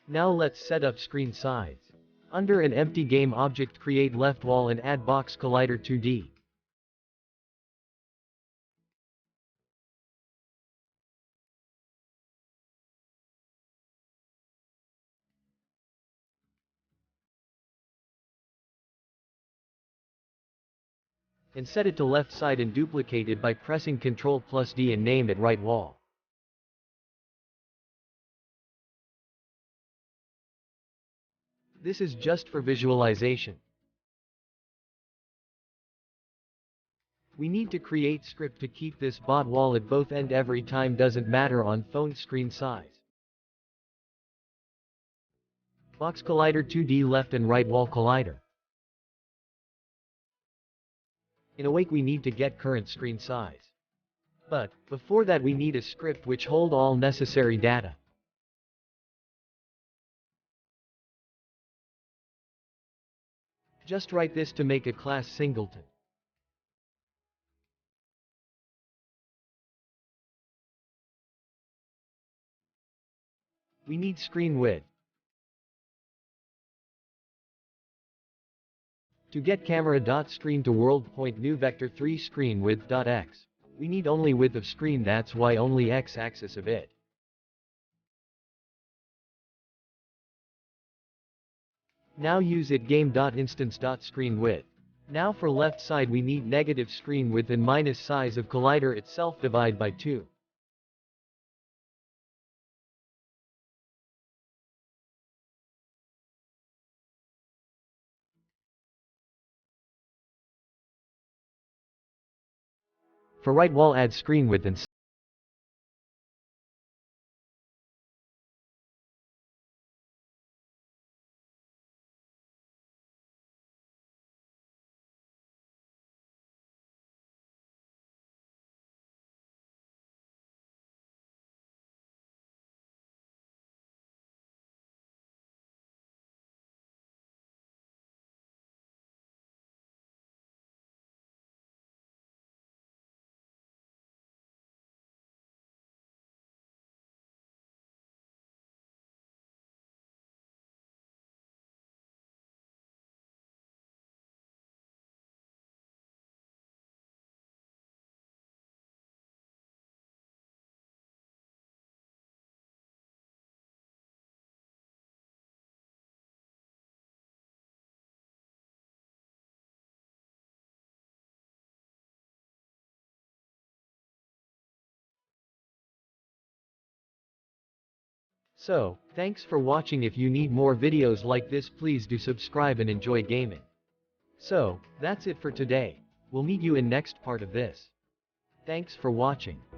Now let's set up screen size. Under an empty game object, create left wall and add box collider 2D. And set it to left side and duplicate it by pressing Ctrl+D and name it right wall. This is just for visualization. We need to create script to keep this bot wall at both end every time, doesn't matter on phone screen size. Box collider 2D left and right wall collider. In awake we need to get current screen size. But, before that we need a script which hold all necessary data. Just write this to make a class singleton. We need screen width. To get camera.screen to world point new vector 3 screen width.x. We need only width of screen, that's why only x-axis of it. Now use it game.instance.screen width. Now for left side we need negative screen width and minus size of collider itself divide by 2. For right wall add screen width and So, thanks for watching. If you need more videos like this, please do subscribe and enjoy gaming. So, that's it for today. We'll meet you in next part of this. Thanks for watching.